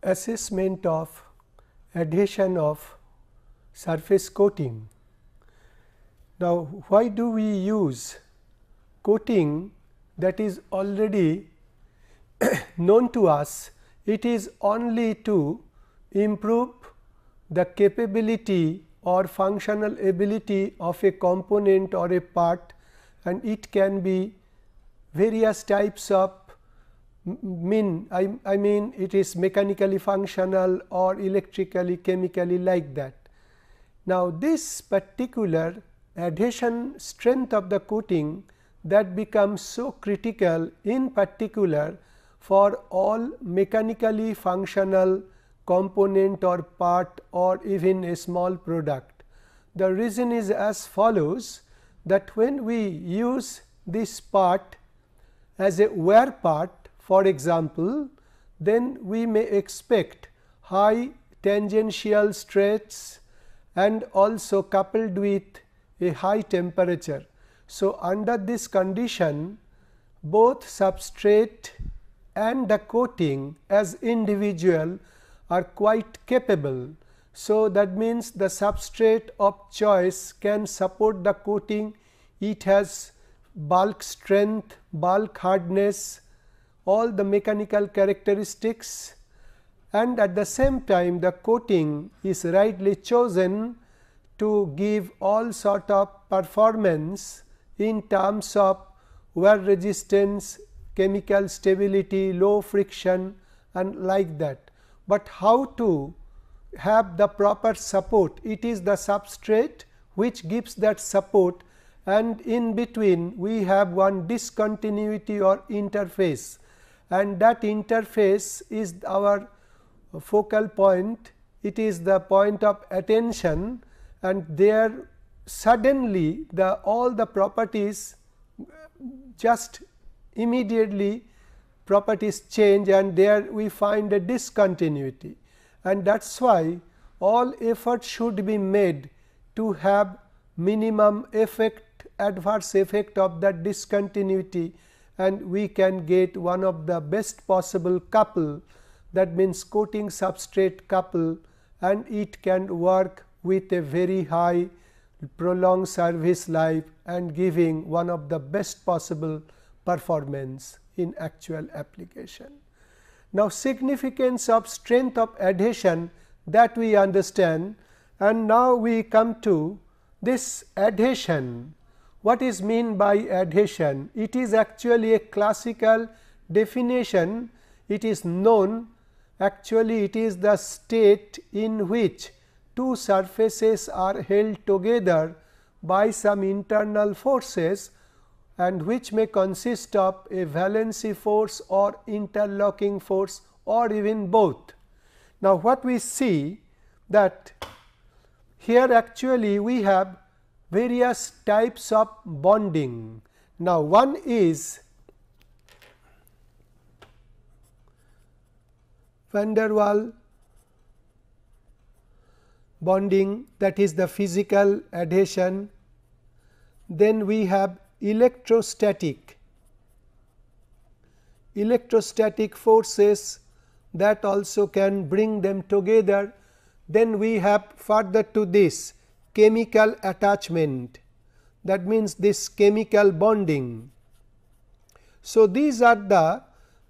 assessment of adhesion of surface coating. Now, why do we use coating that is already known to us? It is only to improve the capability or functional ability of a component or a part, and it can be various types of I mean it is mechanically functional or electrically, chemically, like that. Now, this particular adhesion strength of the coating that becomes so critical, in particular for all mechanically functional component or part or even a small product. The reason is as follows, that when we use this part as a wear part, for example, then we may expect high tangential stress and also coupled with a high temperature. So, under this condition, both substrate and the coating as individual are quite capable. So, that means the substrate of choice can support the coating. It has bulk strength, bulk hardness, all the mechanical characteristics, and at the same time the coating is rightly chosen to give all sort of performance in terms of wear resistance, chemical stability, low friction and like that. But how to have the proper support? It is the substrate which gives that support, and in between we have one discontinuity or interface, and that interface is our focal point. It is the point of attention, and there suddenly all the properties just immediately properties change, and there we find a discontinuity, and that is why all effort should be made to have minimum effect, adverse effect of that discontinuity, and we can get one of the best possible couple, that means coating substrate couple, and it can work with a very high prolonged service life and giving one of the best possible performance in actual application. Now, significance of strength of adhesion that we understand, and now we come to this adhesion. What is meant by adhesion? It is actually a classical definition. It is known, actually it is the state in which two surfaces are held together by some internal forces, and which may consist of a valency force or interlocking force or even both. Now, what we see that here actually we have various types of bonding. Now, one is van der Waals bonding, that is the physical adhesion. Then we have electrostatic forces that also can bring them together. Then we have further to this chemical attachment, that means this chemical bonding. So, these are the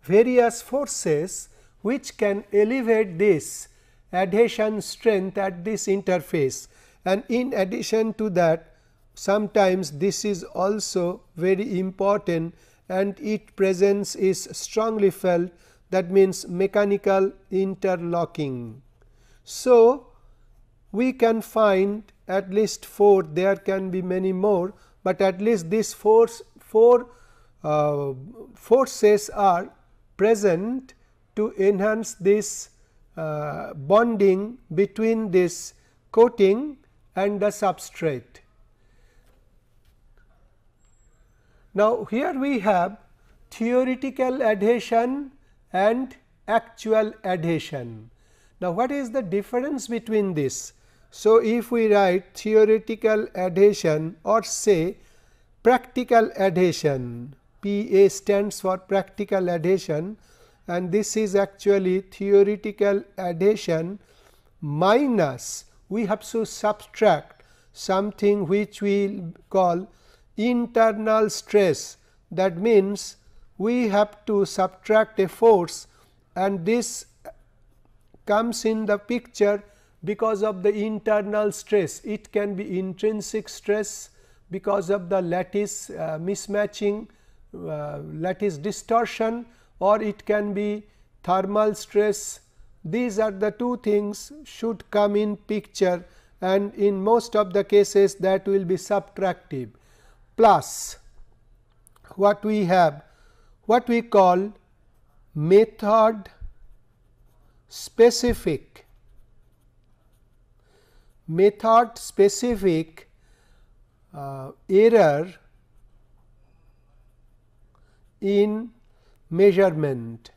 various forces which can elevate this adhesion strength at this interface, and in addition to that, sometimes this is also very important and its presence is strongly felt, that means mechanical interlocking. So, we can find at least 4, there can be many more, but at least these four forces are present to enhance this bonding between this coating and the substrate. Now, here we have theoretical adhesion and actual adhesion. Now, what is the difference between this? So, if we write theoretical adhesion or say practical adhesion, PA stands for practical adhesion, and this is actually theoretical adhesion minus we have to subtract something which we call internal stress. That means, we have to subtract a force, and this comes in the picture because of the internal stress. It can be intrinsic stress because of the lattice mismatching, lattice distortion, or it can be thermal stress. These are the two things should come in picture, and in most of the cases that will be subtractive, plus what we have, what we call method specific error in measurement.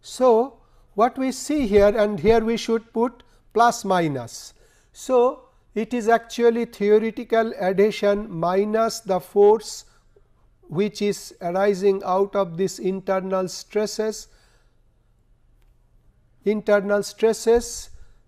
So, what we see here, and here we should put plus minus. So, it is actually theoretical adhesion minus the force which is arising out of this internal stresses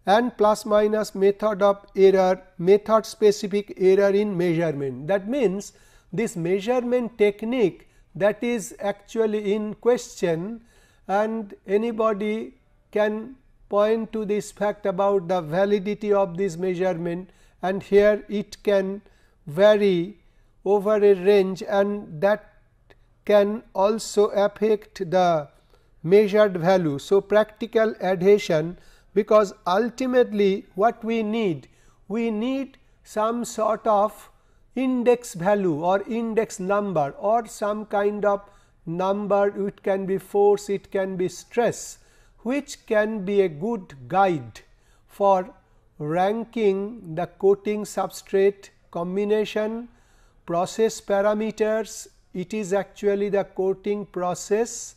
and plus minus method of error, method specific error in measurement. That means, this measurement technique that is actually in question, and anybody can point to this fact about the validity of this measurement, and here it can vary over a range, and that can also affect the measured value. So, practical adhesion, because ultimately what we need some sort of index value or index number or some kind of number. It can be force, it can be stress, which can be a good guide for ranking the coating substrate combination, process parameters. It is actually the coating process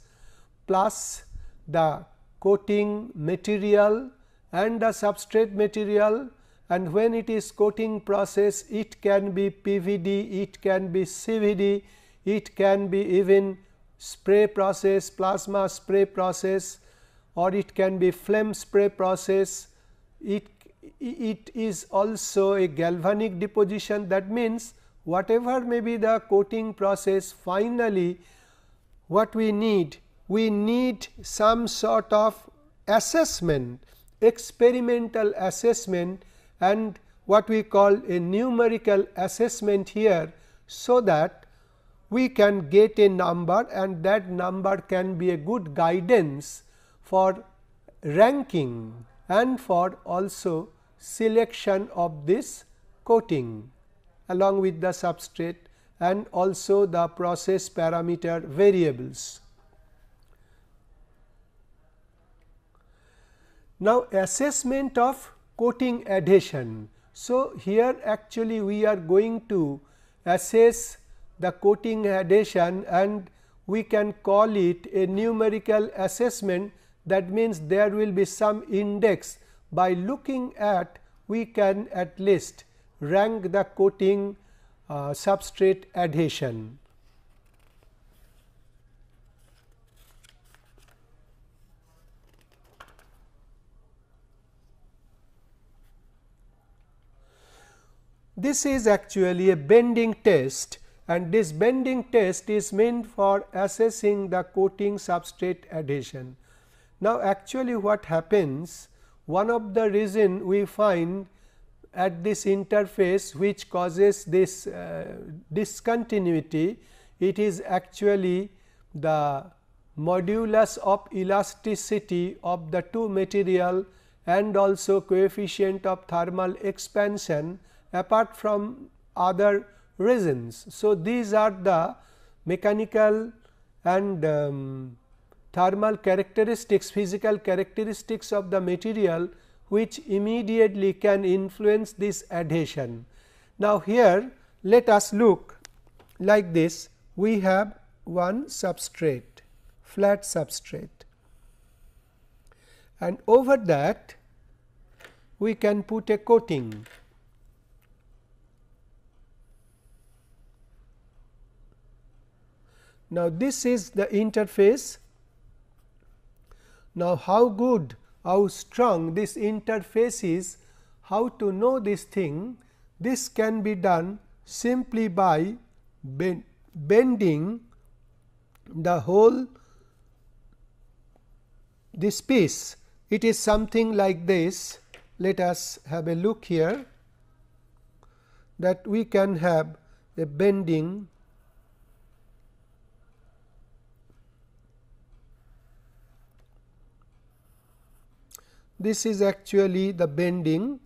plus the coating material and the substrate material, and when it is coating process, it can be PVD, it can be CVD, it can be even spray process, plasma spray process, or it can be flame spray process. It is also a galvanic deposition. That means, whatever may be the coating process, finally what we need some sort of assessment, experimental assessment, and what we call a numerical assessment here, so that we can get a number, and that number can be a good guidance for ranking and for also selection of this coating along with the substrate and also the process parameter variables. Now, assessment of coating adhesion. So, here actually we are going to assess the coating adhesion, and we can call it a numerical assessment. That means, there will be some index. By looking at, we can at least rank the coating substrate adhesion. This is actually a bending test, and this bending test is meant for assessing the coating substrate adhesion. Now, actually what happens, one of the reason we find at this interface which causes this discontinuity, it is actually the modulus of elasticity of the two material and also coefficient of thermal expansion apart from other reasons. So, these are the mechanical and thermal characteristics, physical characteristics of the material which immediately can influence this adhesion. Now, here let us look like this. We have one substrate, flat substrate, and over that we can put a coating. Now, this is the interface. Now, how good, how strong this interface is, how to know this thing? This can be done simply by bending the whole this piece. It is something like this. Let us have a look here, that we can have a bending this is actually the bending,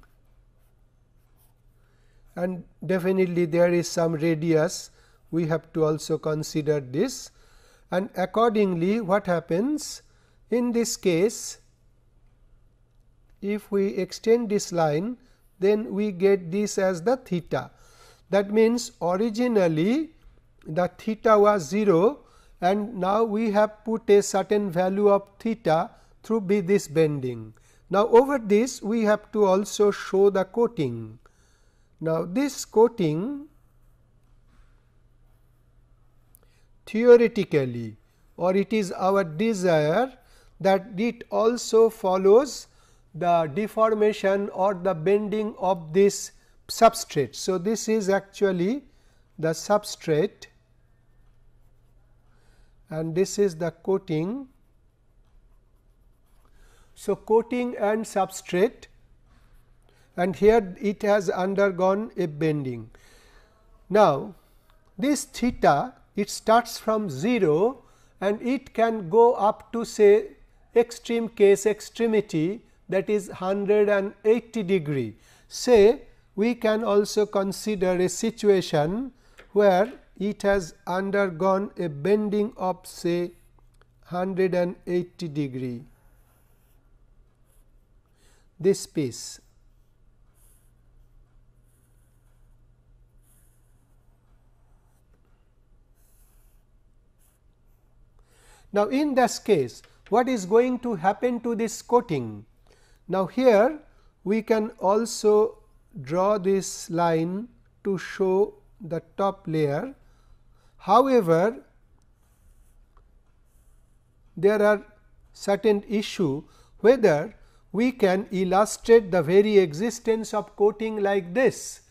and definitely there is some radius, we have to also consider this, and accordingly what happens in this case, if we extend this line, then we get this as the theta. That means, originally the theta was 0 and now we have put a certain value of theta through this bending. Now, over this we have to also show the coating. Now, this coating theoretically, or it is our desire that it also follows the deformation or the bending of this substrate. So, this is actually the substrate and this is the coating. So, coating and substrate, and here it has undergone a bending. Now, this theta, it starts from 0 and it can go up to say extreme case extremity, that is 180 degree. Say we can also consider a situation where it has undergone a bending of say 180 degree, this piece. Now, in this case, what is going to happen to this coating? Now, here we can also draw this line to show the top layer. However, there are certain issue whether we can illustrate the very existence of coating like this.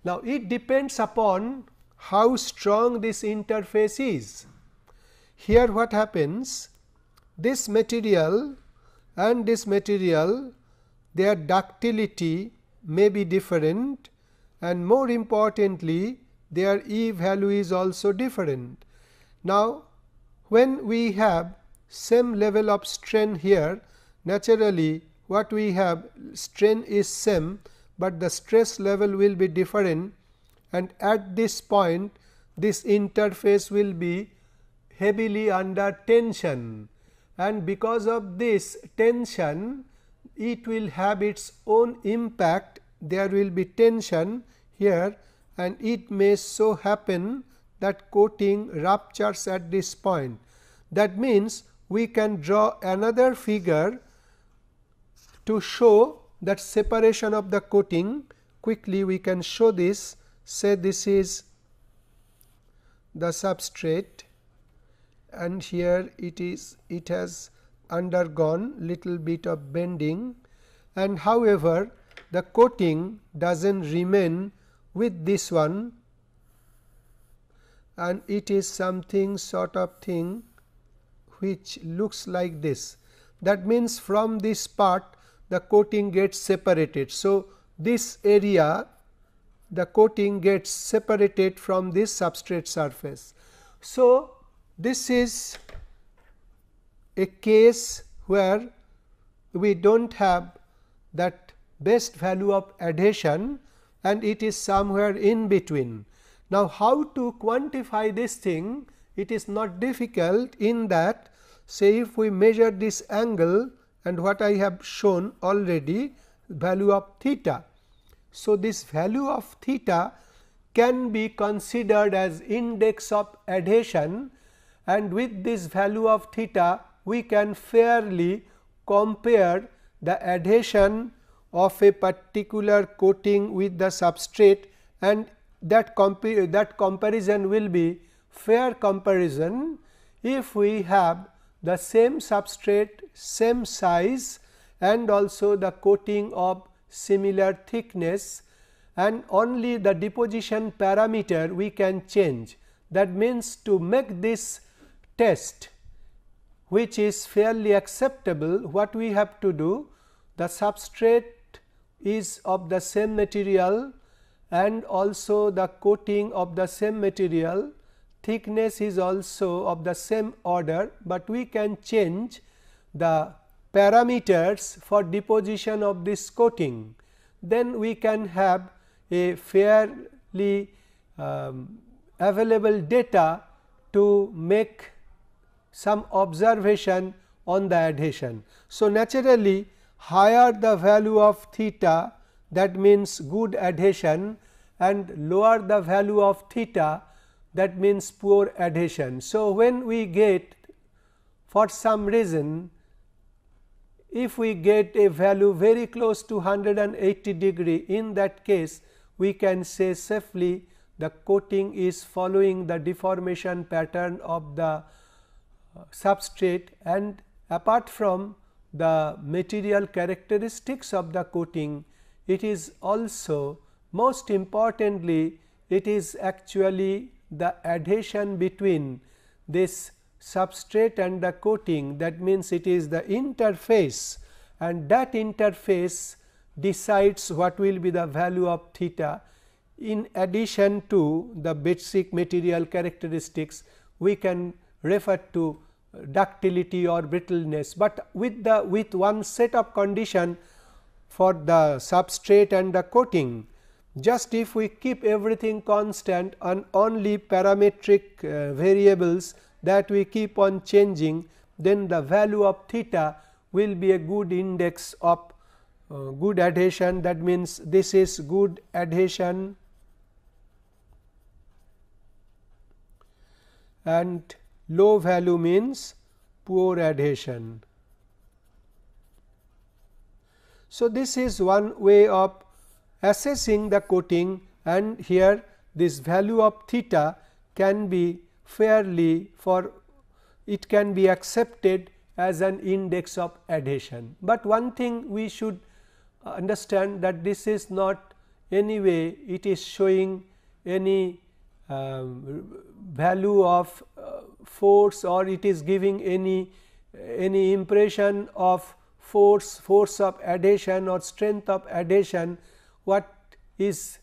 Now, it depends upon how strong this interface is. Here what happens, this material and this material, their ductility may be different, and more importantly their E value is also different. Now, when we have same level of strain here, naturally what we have, strain is same, but the stress level will be different, and at this point this interface will be heavily under tension, and because of this tension it will have its own impact. There will be tension here, and it may so happen that coating ruptures at this point. That means, we can draw another figure to show that separation of the coating. Quickly we can show this. Say this is the substrate, and here it has undergone little bit of bending, and however, the coating does not remain with this one, and it is something sort of thing which looks like this. That means, from this part the coating gets separated. So, this area the coating gets separated from this substrate surface. So, this is a case where we do not have that best value of adhesion, and it is somewhere in between. Now, how to quantify this thing? It is not difficult in that, say if we measure this angle and what I have shown already, value of theta. So, this value of theta can be considered as index of adhesion, and with this value of theta we can fairly compare the adhesion of a particular coating with the substrate, and that comparison will be fair comparison if we have the same substrate, same size and also the coating of similar thickness, and only the deposition parameter we can change. That means, to make this test which is fairly acceptable, what we have to do, the substrate is of the same material and also the coating of the same material, thickness is also of the same order, but we can change the parameters for deposition of this coating. Then we can have a fairly available data to make some observation on the adhesion. So, naturally higher the value of theta, that means good adhesion, and lower the value of theta, that means poor adhesion. So, when we get, for some reason, if we get a value very close to 180 degree, in that case we can say safely the coating is following the deformation pattern of the substrate, and apart from the material characteristics of the coating, it is also most importantly it is actually the adhesion between this substrate and the coating, that means it is the interface, and that interface decides what will be the value of theta. In addition to the basic material characteristics, we can refer to ductility or brittleness, but with one set of condition for the substrate and the coating. Just if we keep everything constant and only parametric variables that we keep on changing, then the value of theta will be a good index of good adhesion. That means, this is good adhesion and low value means poor adhesion. So, this is one way of assessing the coating, and here this value of theta can be fairly, for it can be accepted as an index of adhesion. But one thing we should understand, that this is not any way it is showing any value of force, or it is giving any impression of force of adhesion or strength of adhesion. What is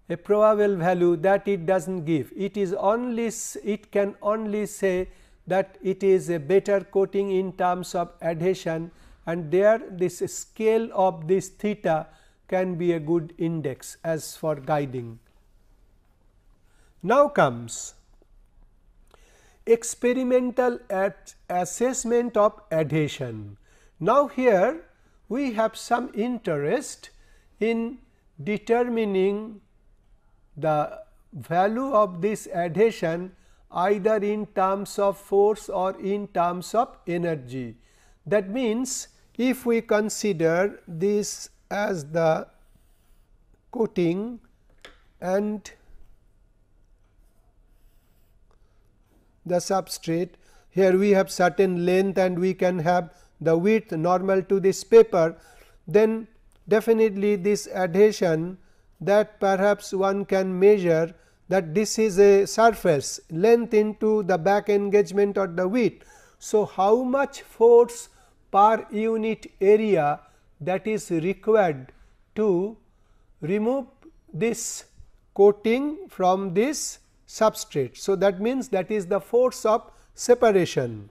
a probable value, that it does not give. It is only, it can only say that it is a better coating in terms of adhesion, and there this scale of this theta can be a good index as for guiding. Now comes experimental assessment of adhesion. Now, here we have some interest in determining the value of this adhesion either in terms of force or in terms of energy. That means, if we consider this as the coating and the substrate, here we have certain length and we can have the width normal to this paper, then definitely this adhesion, that perhaps one can measure that this is a surface length into the back engagement or the width. So, how much force per unit area that is required to remove this coating from this substrate. So, that means that is the force of separation.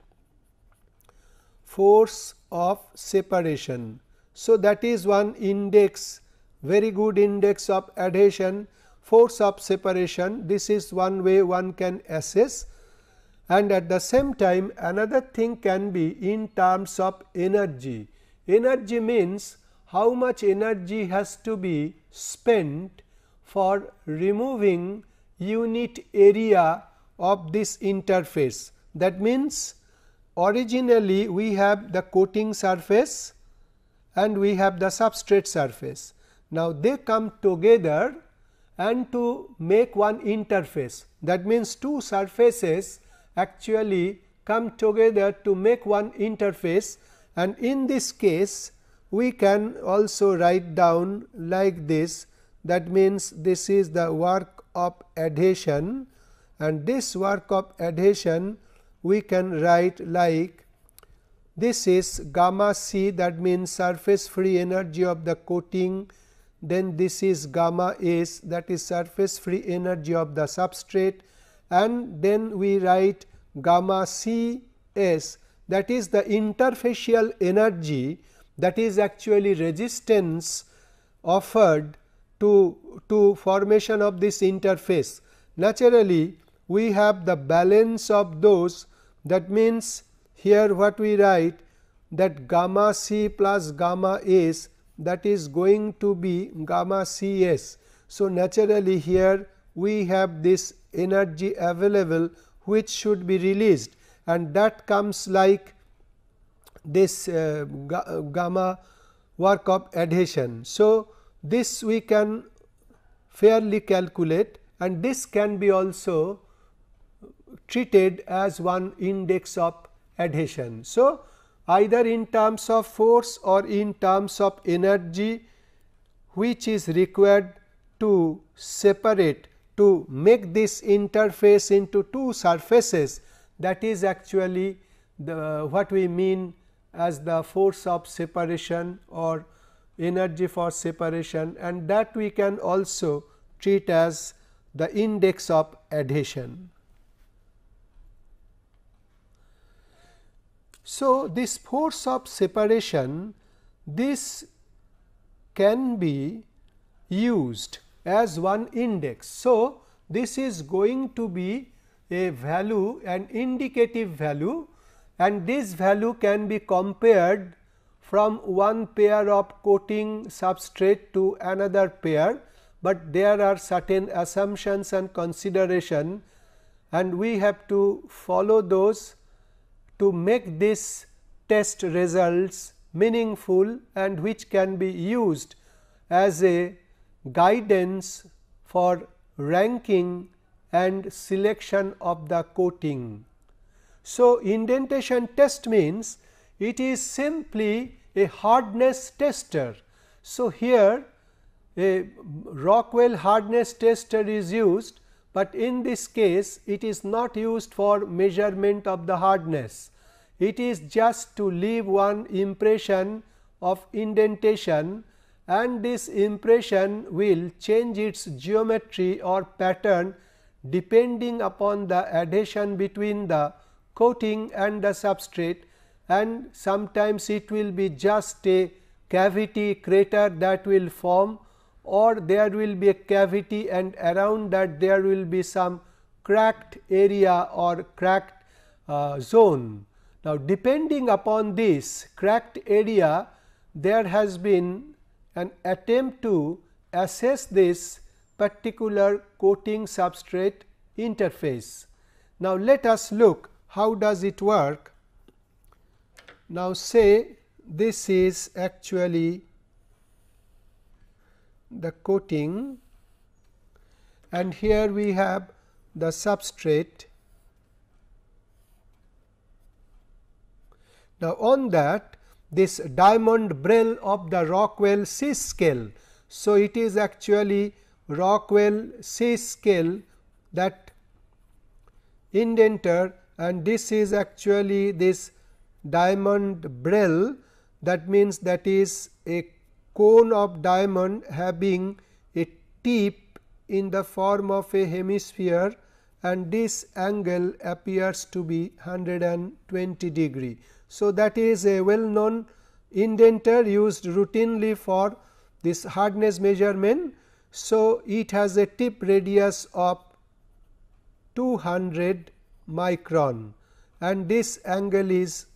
Force of separation. So, that is one index, very good index of adhesion, force of separation. This is one way one can assess, and at the same time another thing can be in terms of energy. Energy means how much energy has to be spent for removing unit area of this interface. That means, originally we have the coating surface and we have the substrate surface. Now, they come together and to make one interface. That means, two surfaces actually come together to make one interface, and in this case we can also write down like this. That means, this is the work of adhesion, and this work of adhesion we can write like this is gamma c, that means surface free energy of the coating. Then this is gamma s, that is surface free energy of the substrate, and then we write gamma c s, that is the interfacial energy, that is actually resistance offered to formation of this interface. Naturally, we have the balance of those. That means, here what we write, that gamma c plus gamma s, that is going to be gamma c s. So, naturally here we have this energy available which should be released, and that comes like this gamma work of adhesion. So, this we can fairly calculate, and this can be also treated as one index of adhesion. So, either in terms of force or in terms of energy which is required to separate, to make this interface into two surfaces, that is actually the what we mean as the force of separation or energy for separation, and that we can also treat as the index of adhesion. So, this force of separation, this can be used as one index. So, this is going to be a value, an indicative value, and this value can be compared from one pair of coating substrate to another pair, but there are certain assumptions and consideration, and we have to follow those to make this test results meaningful and which can be used as a guidance for ranking and selection of the coating. So, indentation test means it is simply a hardness tester. So, here a Rockwell hardness tester is used, but in this case it is not used for measurement of the hardness. It is just to leave one impression of indentation, and this impression will change its geometry or pattern depending upon the adhesion between the coating and the substrate, and sometimes it will be just a cavity crater that will form, or there will be a cavity and around that there will be some cracked area or cracked zone. Now, depending upon this cracked area, there has been an attempt to assess this particular coating substrate interface. Now, let us look how does it work. Now, say this is actually the coating, and here we have the substrate. Now, on that this diamond Brell of the Rockwell C scale. So, it is actually Rockwell C scale, that indenter, and this is actually this diamond Brell, that means that is a cone of diamond having a tip in the form of a hemisphere, and this angle appears to be 120 degree. So, that is a well known indenter used routinely for this hardness measurement. So, it has a tip radius of 200 micron, and this angle is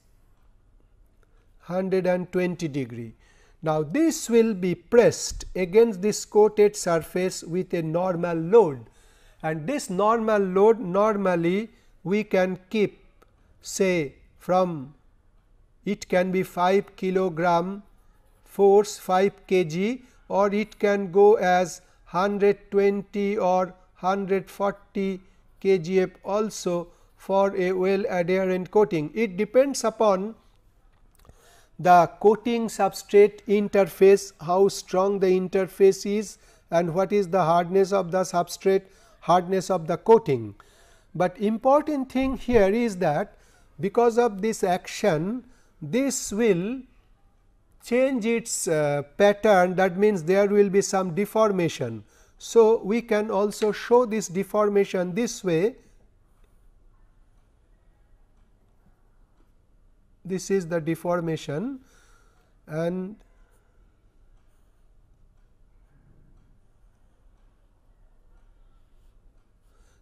120 degree. Now, this will be pressed against this coated surface with a normal load, and this normal load normally we can keep, say, from it can be 5 kilogram force, 5 kg, or it can go as 120 or 140 kgf also for a well adherent coating. It depends upon the coating substrate interface, how strong the interface is and what is the hardness of the substrate, hardness of the coating. But important thing here is that because of this action, this will change its pattern, that means there will be some deformation. So, we can also show this deformation this way. This is the deformation, and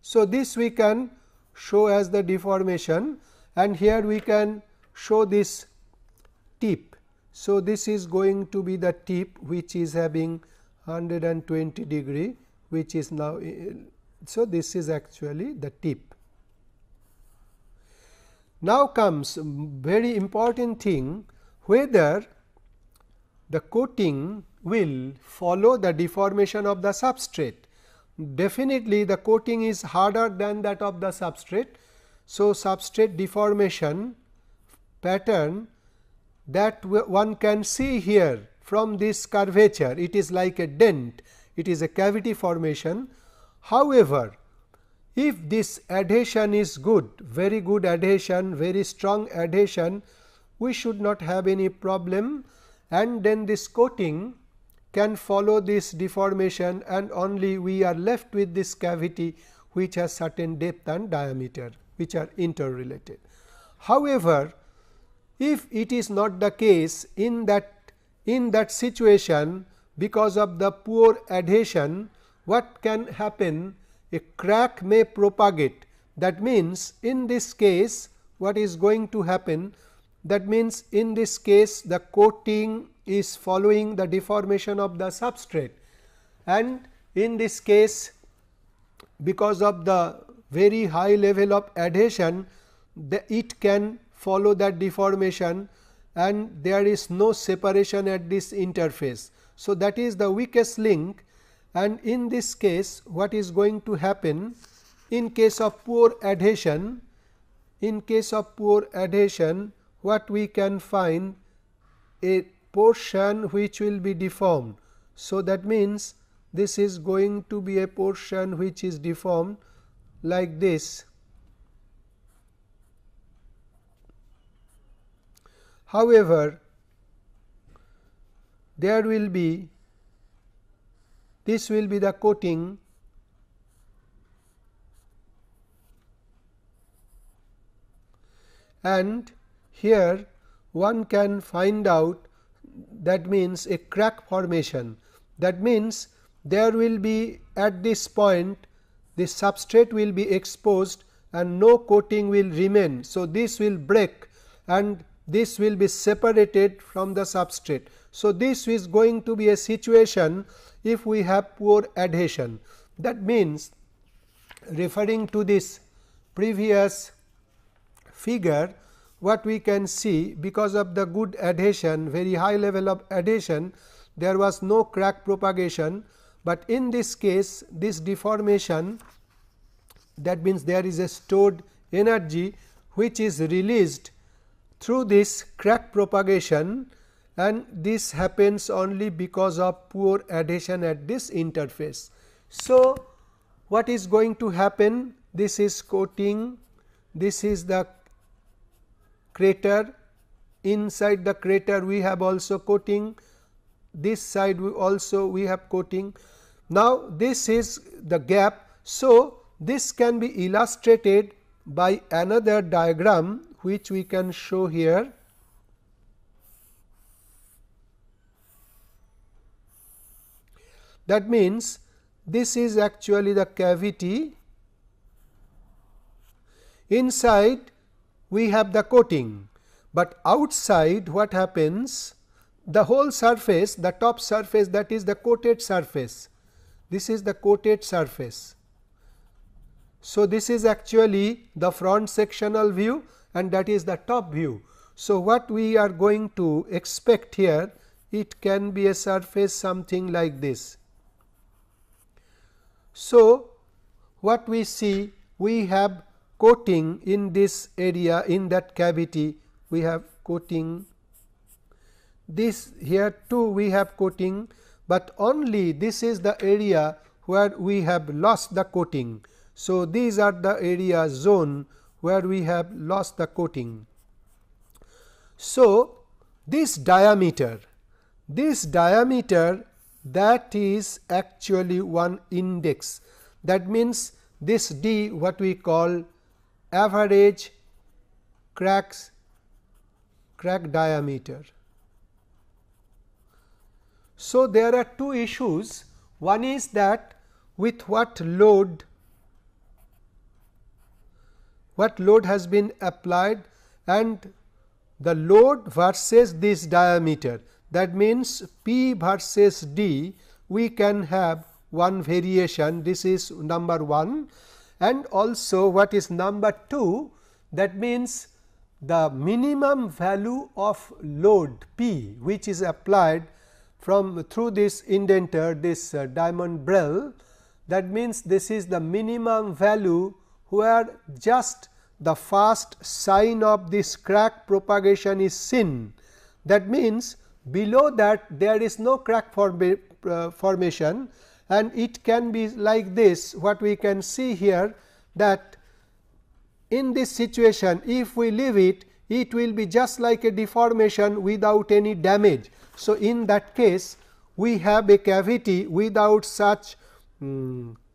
so this we can show as the deformation, and here we can show this tip. So, this is going to be the tip which is having 120 degree, which is now. So, this is actually the tip. Now comes very important thing, whether the coating will follow the deformation of the substrate. Definitely the coating is harder than that of the substrate. So, substrate deformation pattern that one can see here from this curvature, it is like a dent, it is a cavity formation. However, if this adhesion is good, very good adhesion, very strong adhesion, we should not have any problem, and then this coating can follow this deformation, and only we are left with this cavity which has certain depth and diameter which are interrelated. However, if it is not the case, in that situation, because of the poor adhesion, what can happen? A crack may propagate. That means, in this case what is going to happen? That means, in this case the coating is following the deformation of the substrate, and in this case because of the very high level of adhesion, it can follow that deformation, and there is no separation at this interface. So, that is the weakest link, and in this case what is going to happen? In case of poor adhesion, what we can find? A portion which will be deformed. So, that means this is going to be a portion which is deformed like this. However, there will be, this will be the coating, and here one can find out, that means a crack formation. That means there will be at this point the substrate will be exposed and no coating will remain. So, this will break and this will be separated from the substrate. So, this is going to be a situation if we have poor adhesion. That means, referring to this previous figure, what we can see, because of the good adhesion, very high level of adhesion, there was no crack propagation, but in this case this deformation, that means there is a stored energy which is released through this crack propagation, and this happens only because of poor adhesion at this interface. So, what is going to happen? This is coating, this is the crater, inside the crater we have also coating, this side we have coating. Now, this is the gap. So, this can be illustrated by another diagram which we can show here. That means, this is actually the cavity, inside we have the coating, but outside what happens? The whole surface, the top surface, that is the coated surface, this is the coated surface. So, this is actually the front sectional view and that is the top view. So, what we are going to expect here, it can be a surface something like this. So, what we see, we have coating in this area, in that cavity we have coating, this here too we have coating, but only this is the area where we have lost the coating. So, these are the area zone where we have lost the coating. So, this diameter that is actually one index, that means this d what we call average crack diameter. So, there are two issues. One is that with what load has been applied and the load versus this diameter, that means P versus D, we can have one variation, this is number 1, and also what is number 2, that means the minimum value of load P which is applied from through this indenter, this diamond Brell, that means this is the minimum value where just the first sign of this crack propagation is seen. That means below that there is no crack formation, and it can be like this. What we can see here, that in this situation if we leave it, it will be just like a deformation without any damage. So, in that case we have a cavity without such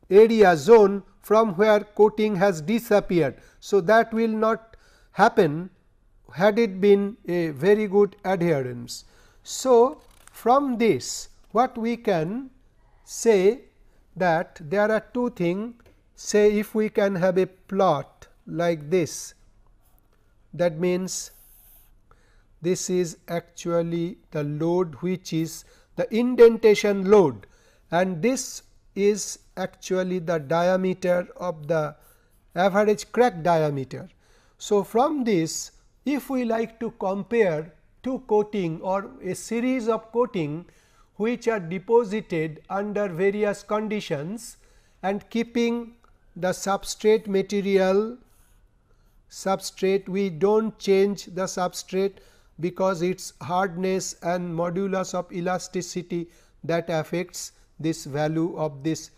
area zone from where coating has disappeared. So, that will not happen had it been a very good adherence. So, from this what we can say, that there are two things. Say if we can have a plot like this, that means this is actually the load which is the indentation load, and this is actually the diameter of the average crack diameter. So, from this if we like to compare two coating or a series of coating which are deposited under various conditions and keeping the substrate material, we do not change the substrate because its hardness and modulus of elasticity that affects this value of this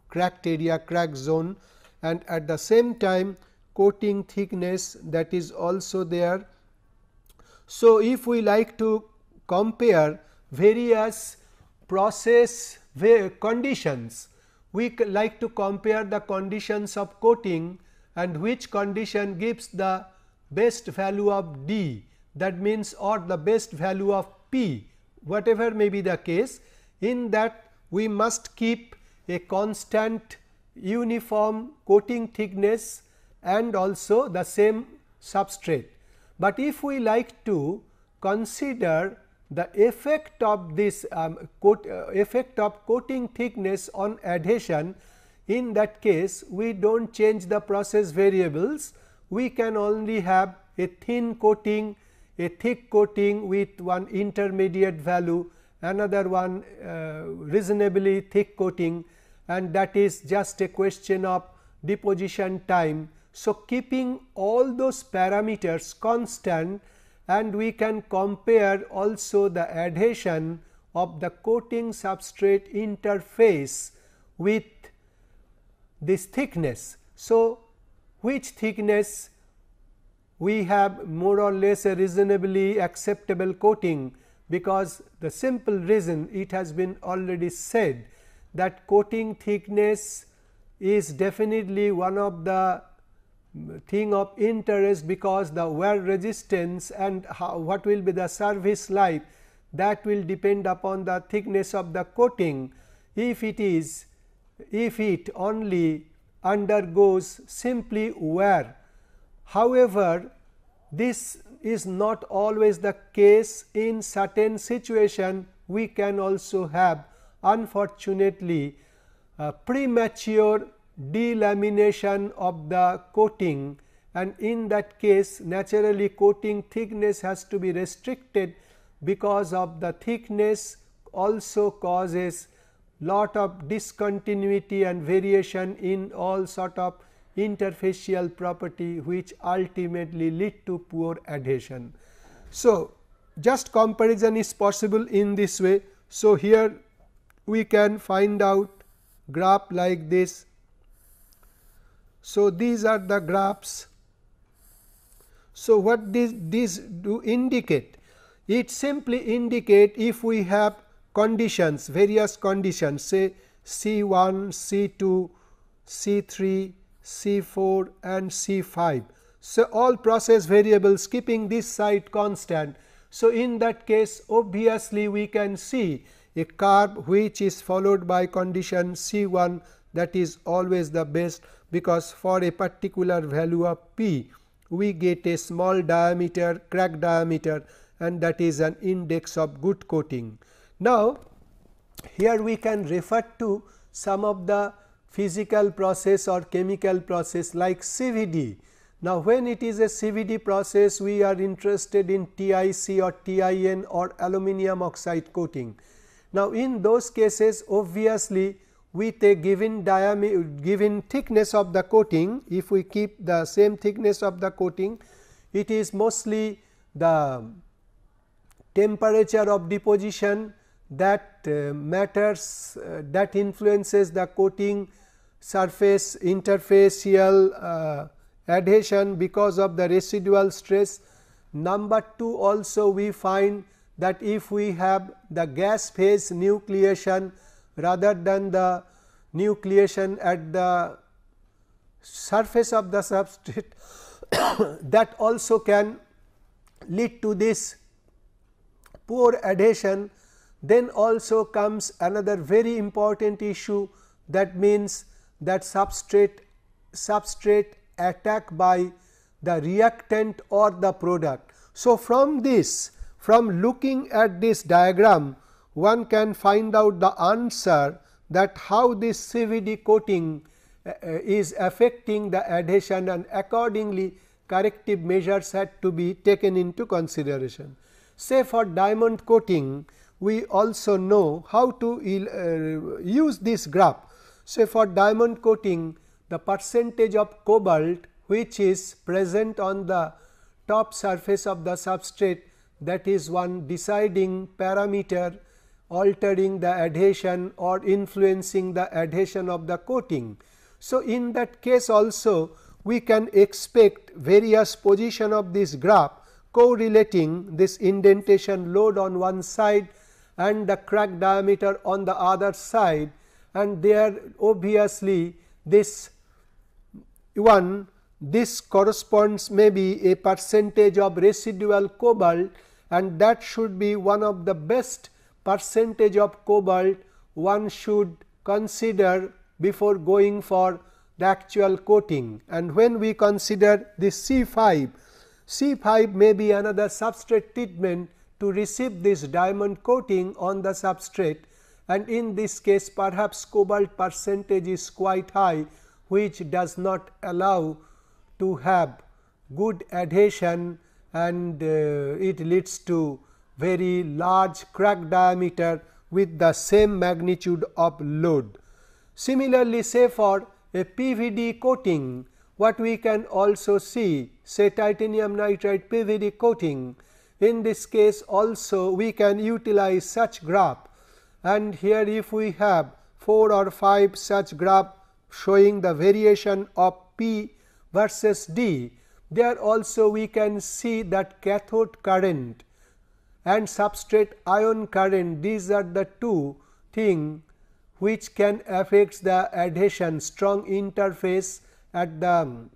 cracked area, crack zone, and at the same time coating thickness that is also there. So, if we like to compare various process conditions, we like to compare the conditions of coating and which condition gives the best value of D, that means or the best value of P, whatever may be the case. In that we must keep a constant uniform coating thickness and also the same substrate. But if we like to consider the effect of this effect of coating thickness on adhesion, in that case we do not change the process variables, we can only have a thin coating, a thick coating with one intermediate value, another one reasonably thick coating, and that is just a question of deposition time. So, keeping all those parameters constant, and we can compare also the adhesion of the coating substrate interface with this thickness. So, which thickness we have more or less a reasonably acceptable coating, because the simple reason it has been already said that coating thickness is definitely one of the thing of interest, because the wear resistance and what will be the service life, that will depend upon the thickness of the coating. If it only undergoes simply wear. However, this is not always the case. In certain situation we can also have unfortunately premature delamination of the coating, and in that case naturally coating thickness has to be restricted, because of the thickness also causes lot of discontinuity and variation in all sort of interfacial property, which ultimately lead to poor adhesion. So, just comparison is possible in this way. So, here we can find out graph like this. So, these are the graphs. So, what these do indicate? It simply indicate if we have conditions, various conditions, say C1, C2, C3, C4 and C5. So, all process variables keeping this side constant. So, in that case obviously we can see a curve which is followed by condition C1, that is always the best, because for a particular value of P we get a small diameter, crack diameter, and that is an index of good coating. Now, here we can refer to some of the physical process or chemical process like CVD. Now, when it is a CVD process, we are interested in TIC or TIN or aluminum oxide coating. Now, in those cases obviously with a given thickness of the coating, if we keep the same thickness of the coating, it is mostly the temperature of deposition that matters, that influences the coating surface interfacial adhesion because of the residual stress. Number 2, also we find that if we have the gas phase nucleation rather than the nucleation at the surface of the substrate, that also can lead to this poor adhesion. Then also comes another very important issue, that means that substrate attack by the reactant or the product. So, from this, from looking at this diagram, one can find out the answer that how this CVD coating is affecting the adhesion, and accordingly corrective measures had to be taken into consideration. Say for diamond coating, we also know how to use this graph. Say for diamond coating, the percentage of cobalt which is present on the top surface of the substrate, that is one deciding parameter altering the adhesion or influencing the adhesion of the coating. So, in that case also we can expect various position of this graph correlating this indentation load on one side and the crack diameter on the other side, and there obviously this one, this corresponds maybe a percentage of residual cobalt, and that should be one of the best percentage of cobalt one should consider before going for the actual coating. And when we consider this C5, C5 may be another substrate treatment to receive this diamond coating on the substrate, and in this case perhaps cobalt percentage is quite high, which does not allow to have good adhesion, and it leads to very large crack diameter with the same magnitude of load. Similarly, say for a PVD coating, what we can also see, say titanium nitride PVD coating, in this case also we can utilize such graph, and here if we have 4 or 5 such graph showing the variation of P versus D, there also we can see that cathode current and substrate ion current, these are the two things which can affect the adhesion, strong interface at the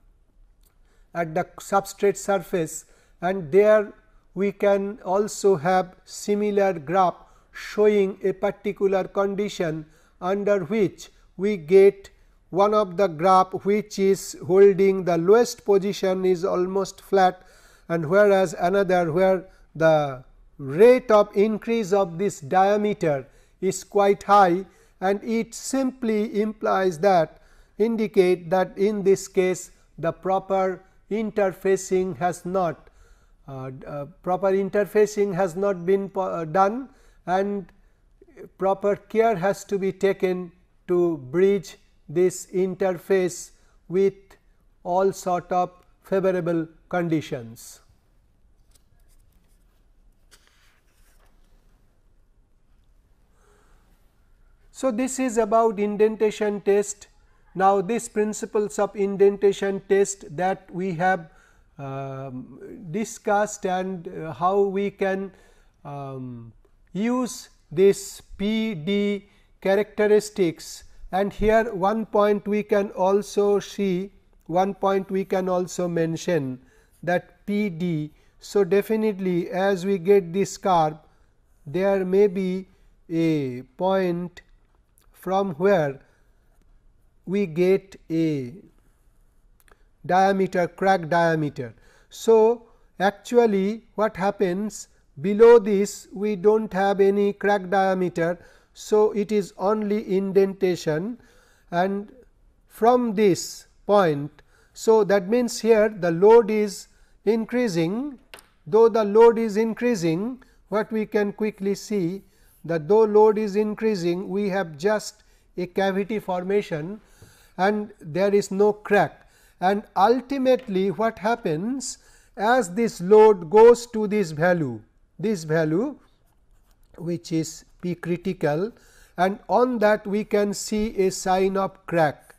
substrate surface, and there we can also have similar graph showing a particular condition under which we get one of the graph which is holding the lowest position is almost flat, and whereas another where the rate of increase of this diameter is quite high, and it simply implies that indicate that in this case the proper interfacing has not been done, and proper care has to be taken to bridge this interface with all sort of favorable conditions. So, this is about indentation test. Now, these principles of indentation test that we have discussed, and how we can use this PD characteristics, and here one point we can also see, one point we can also mention, that PD. So, definitely as we get this curve, there may be a point from where we get a diameter, crack diameter. So, actually what happens, below this we do not have any crack diameter. So, it is only indentation, and from this point, so that means here the load is increasing. Though the load is increasing, what we can quickly see, that though load is increasing, we have just a cavity formation and there is no crack. And ultimately what happens, as this load goes to this value which is P critical, and on that we can see a sign of crack.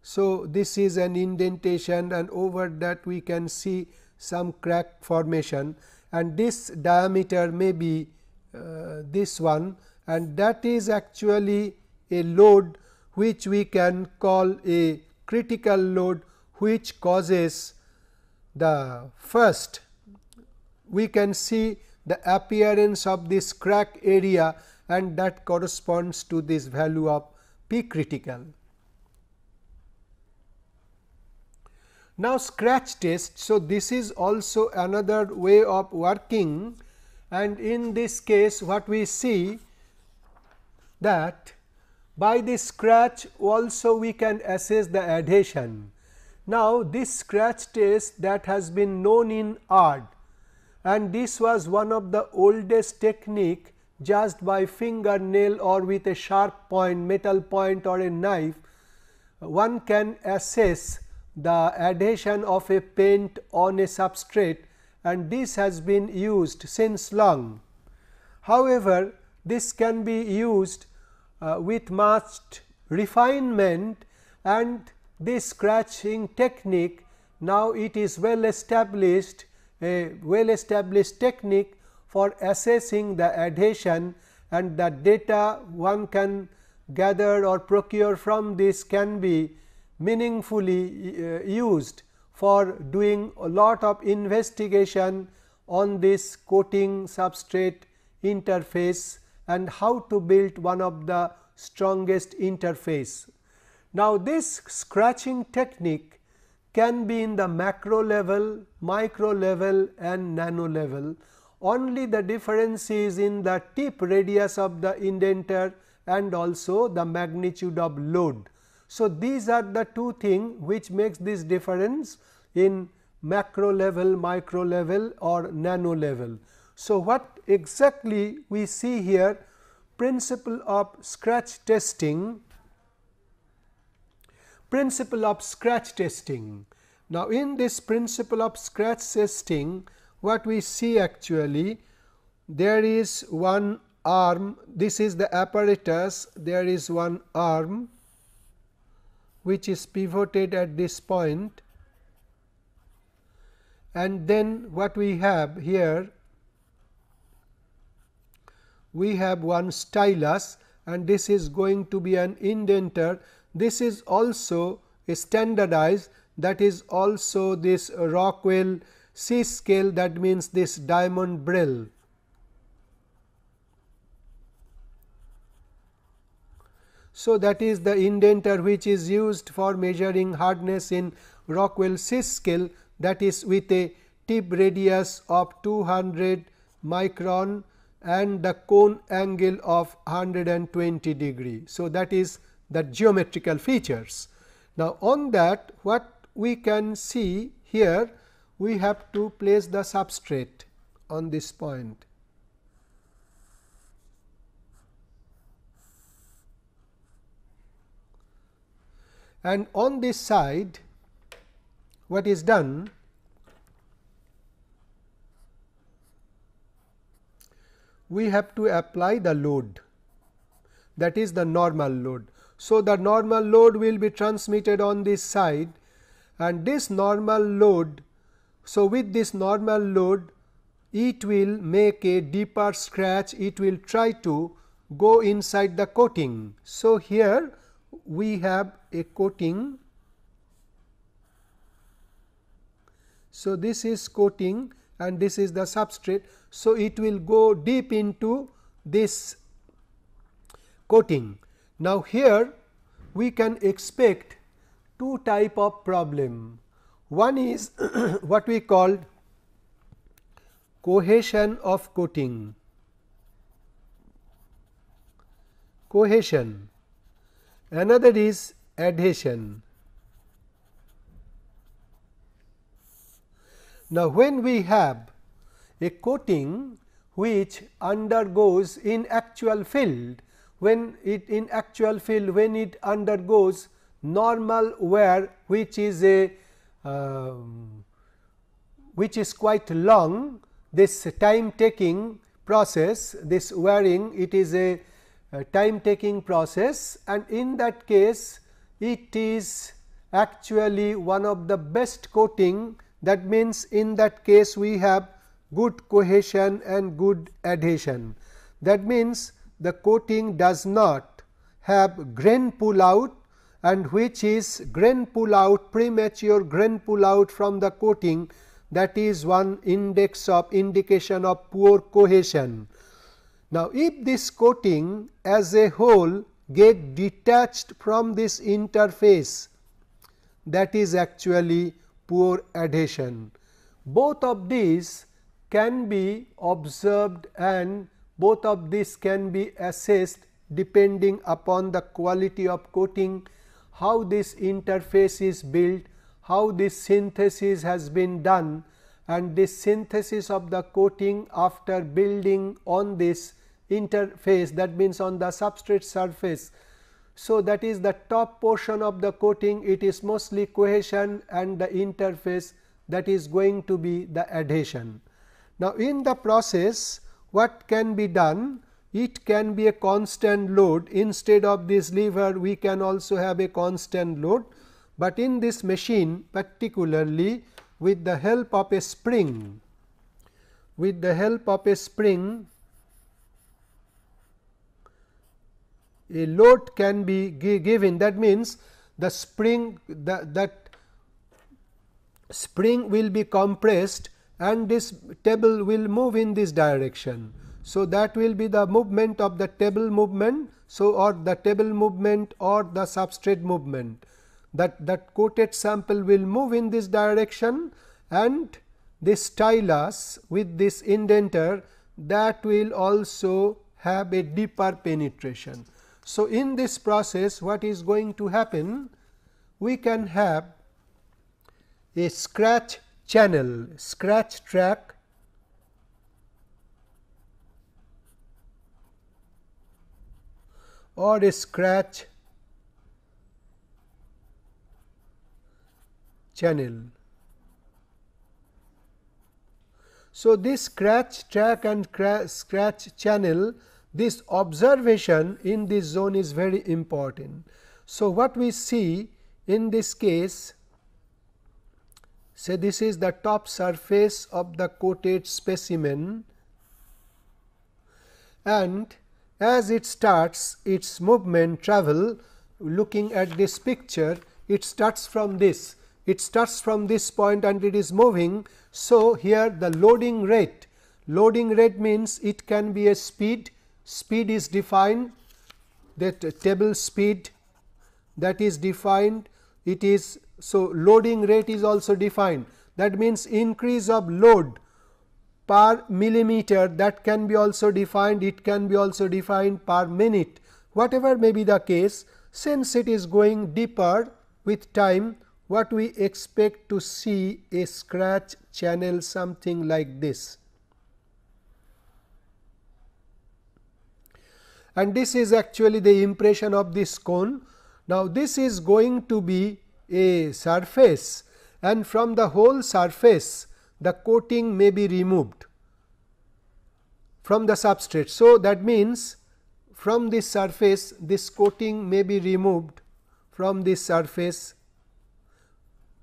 So, this is an indentation, and over that we can see some crack formation, and this diameter may be this one, and that is actually a load which we can call a critical load, which causes the first, we can see the appearance of this crack area, and that corresponds to this value of P critical. Now, scratch test. So, this is also another way of working, and in this case what we see, that by this scratch also we can assess the adhesion. Now, this scratch test that has been known in art, and this was one of the oldest technique, just by fingernail or with a sharp point, metal point or a knife, one can assess the adhesion of a paint on a substrate, and this has been used since long. However, this can be used with much refinement, and this scratching technique, now it is well established, a well established technique for assessing the adhesion, and the data one can gather or procure from this can be meaningfully used for doing a lot of investigation on this coating substrate interface, and how to build one of the strongest interface. Now, this scratching technique can be in the macro level, micro level and nano level. Only the difference is in the tip radius of the indenter and also the magnitude of load. So, these are the two things which makes this difference in macro level, micro level or nano level. So, what exactly we see here, principle of scratch testing, Now, in this principle of scratch testing, what we see actually, there is one arm, this is the apparatus, there is one arm which is pivoted at this point, and then what we have here, we have one stylus, and this is going to be an indenter. This is also a standardized, that is also this Rockwell C scale, that means this diamond brill. So, that is the indenter which is used for measuring hardness in Rockwell C scale, that is with a tip radius of 200 micron and the cone angle of 120 degree. So, that is the geometrical features. Now, on that what we can see here, we have to place the substrate on this point. and on this side what is done, we have to apply the load, that is the normal load. So, the normal load will be transmitted on this side, and this normal load, so with this normal load it will make a deeper scratch, it will try to go inside the coating. So, here we have a coating. So, this is coating and this is the substrate. So, it will go deep into this coating. Now, here we can expect two type of problem. One is what we call cohesion of coating, cohesion. Another is adhesion. Now, when we have a coating which undergoes in actual field, when it undergoes normal wear, which is a which is quite long, this time taking process, this wearing, it is a time taking process, and in that case it is actually one of the best coating. That means, in that case we have good cohesion and good adhesion. That means, the coating does not have grain pull out, and which is grain pull out, premature grain pull out from the coating, that is one indication of poor cohesion. Now, if this coating as a whole get detached from this interface, that is actually poor adhesion. Both of these can be observed and both of these can be assessed depending upon the quality of coating, how this interface is built, how this synthesis has been done, and this synthesis of the coating after building on this interface, that means on the substrate surface. So, that is the top portion of the coating, it is mostly cohesion, and the interface, that is going to be the adhesion. Now, in the process what can be done? It can be a constant load. Instead of this lever we can also have a constant load, but in this machine particularly with the help of a spring, a load can be given. That means, the spring that spring will be compressed and this table will move in this direction. So, that will be the movement of the table movement. So, or the table movement or the substrate movement, that coated sample will move in this direction, and this stylus with this indenter, that will also have a deeper penetration. So, in this process what is going to happen? We can have a scratch channel, scratch track, or a scratch channel. So, this scratch track and scratch channel, this observation in this zone is very important. So, what we see in this case, say this is the top surface of the coated specimen, and as it starts its movement travel, looking at this picture, it starts from this. It starts from this point and it is moving. So, here the loading rate means it can be a speed is defined, that table speed, that is defined, it is. So, loading rate is also defined, that means increase of load per millimeter, that can be also defined, it can be also defined per minute, whatever may be the case. Since it is going deeper with time, what we expect to see a scratch channel something like this, and this is actually the impression of this cone. Now, this is going to be a surface, and from the whole surface the coating may be removed from the substrate. So, that means from this surface this coating may be removed from this surface,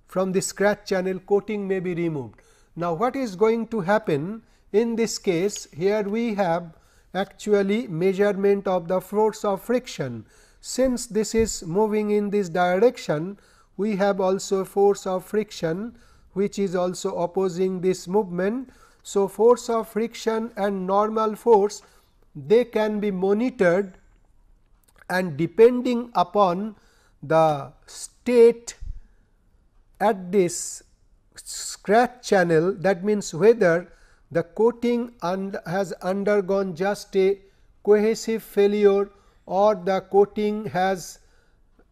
from the scratch channel coating may be removed. Now, what is going to happen in this case? Here we have actually measurement of the force of friction. Since this is moving in this direction, we have also force of friction which is also opposing this movement. So, force of friction and normal force, they can be monitored, and depending upon the state at this scratch channel, that means whether the coating has undergone just a cohesive failure or the coating has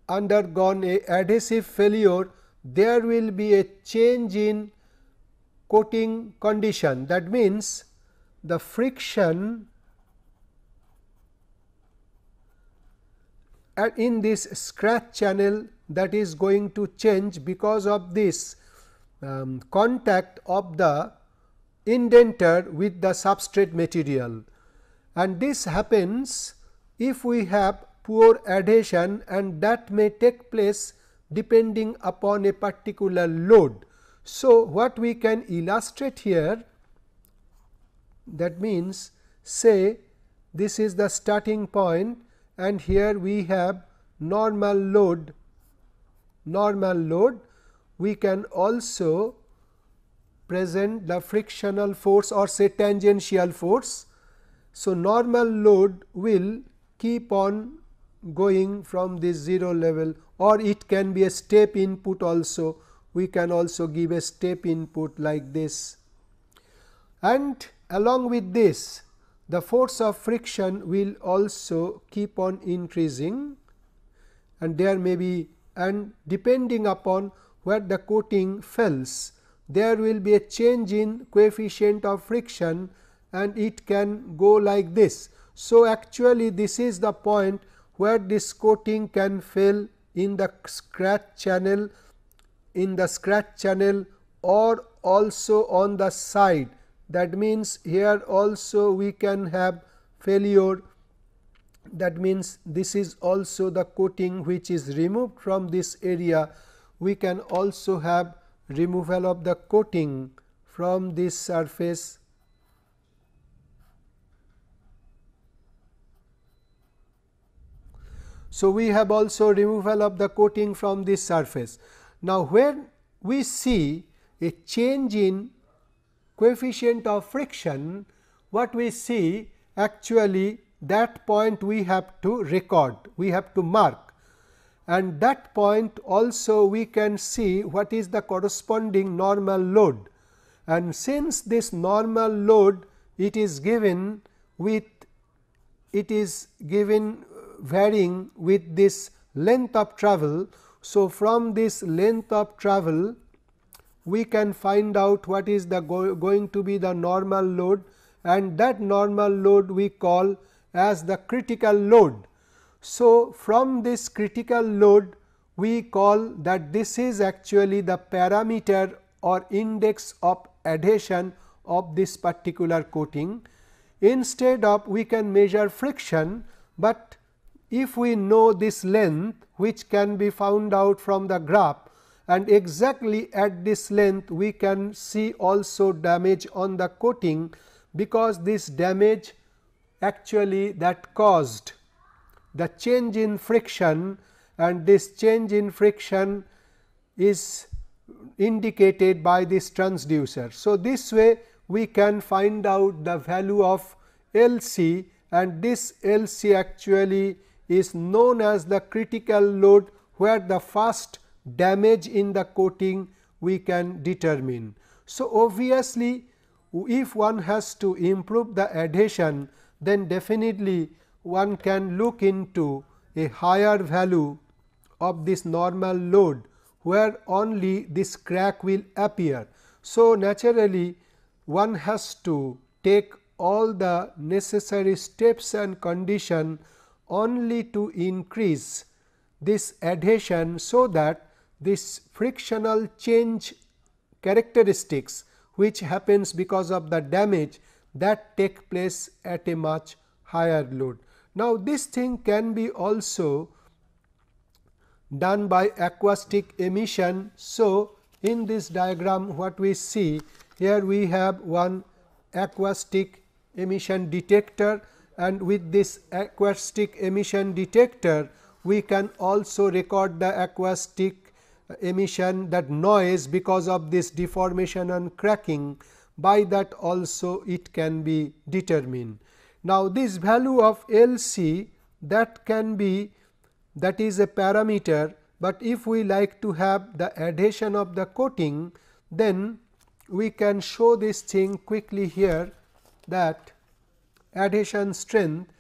undergone a adhesive failure, there will be a change in coating condition. That means the friction in this scratch channel, that is going to change because of this contact of the indenter with the substrate material, and this happens if we have poor adhesion, and that may take place depending upon a particular load. So, what we can illustrate here, that means say this is the starting point and here we have normal load. We can also present the frictional force or say tangential force. So, normal load will keep on going from this 0 level, or it can be a step input also. We can also give a step input like this, and along with this the force of friction will also keep on increasing, and there may be, and depending upon where the coating fails, there will be a change in coefficient of friction, and it can go like this. So, actually this is the point where this coating can fail in the scratch channel, or also on the side. That means here also we can have failure. That means this is also the coating which is removed from this area. We can also have removal of the coating from this surface. So, we have also removal of the coating from this surface. Now, when we see a change in coefficient of friction, what we see actually that point we have to record, we have to mark, and that point also we can see what is the corresponding normal load. And since this normal load, it is given varying with this length of travel. So, from this length of travel we can find out what is the going to be the normal load, and that normal load we call as the critical load. So, from this critical load we call that this is actually the parameter or index of adhesion of this particular coating. Instead of we can measure friction, but if we know this length, which can be found out from the graph, and exactly at this length we can see also damage on the coating, because this damage actually that caused the change in friction, and this change in friction is indicated by this transducer. So, this way we can find out the value of LC, and this LC actually is known as the critical load, where the first damage in the coating we can determine. So, obviously, if one has to improve the adhesion, then definitely one can look into a higher value of this normal load, where only this crack will appear. So, naturally one has to take all the necessary steps and condition only to increase this adhesion, so that this frictional change characteristics which happens because of the damage that take place at a much higher load. Now, this thing can be also done by acoustic emission. So, in this diagram what we see here, we have one acoustic emission detector, and with this acoustic emission detector we can also record the acoustic emission, that noise because of this deformation and cracking. By that also it can be determined. Now, this value of LC, that can be, that is a parameter, but if we like to have the adhesion of the coating, then we can show this thing quickly here, that adhesion strength,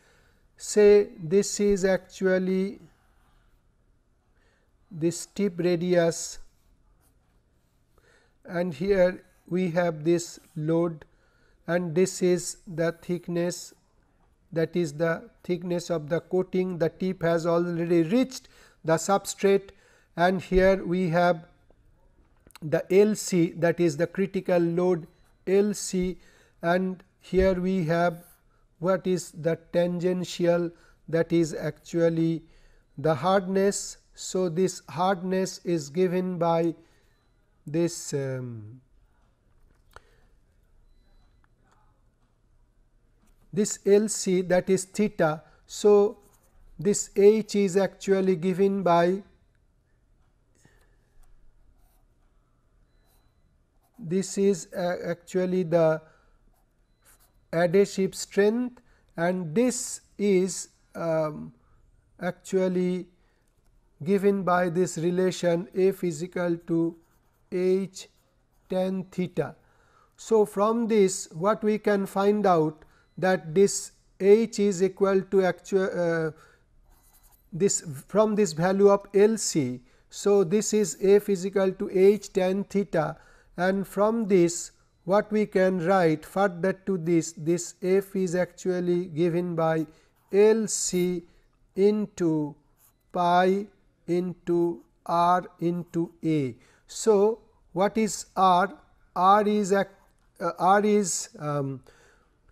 say this is actually this tip radius, and here we have this load, and this is the thickness, that is the thickness of the coating. The tip has already reached the substrate, and here we have the LC, that is the critical load LC, and here we have what is the tangential, that is actually the hardness. So, this hardness is given by this this LC, that is theta. So, this H is actually given by this is actually the adhesive strength, and this is actually given by this relation F is equal to H tan theta. So, from this what we can find out, that this H is equal to actual this from this value of LC. So, this is F is equal to H tan theta, and from this what we can write further to this F is actually given by LC into pi into R into A. So, what is R? R is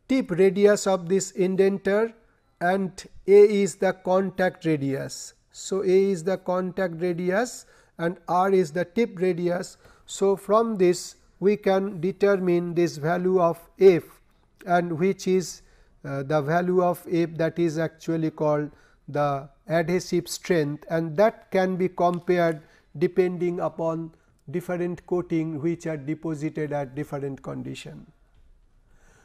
tip radius of this indenter, and A is the contact radius. So, A is the contact radius and R is the tip radius. So, from this we can determine this value of F, and which is the value of F, that is actually called the adhesive strength, and that can be compared depending upon different coating which are deposited at different condition.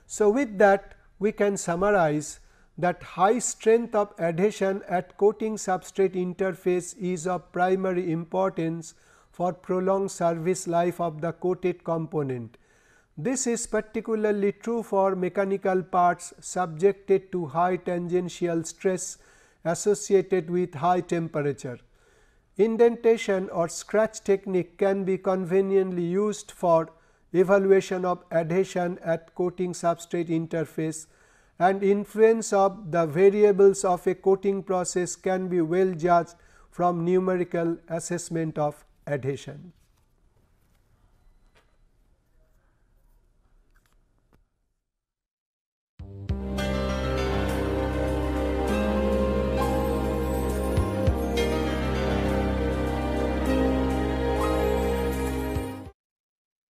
So, with that we can summarize that high strength of adhesion at coating substrate interface is of primary importance for prolonged service life of the coated component. This is particularly true for mechanical parts subjected to high tangential stress associated with high temperature. Indentation or scratch technique can be conveniently used for evaluation of adhesion at coating substrate interface, and influence of the variables of a coating process can be well judged from numerical assessment of adhesion.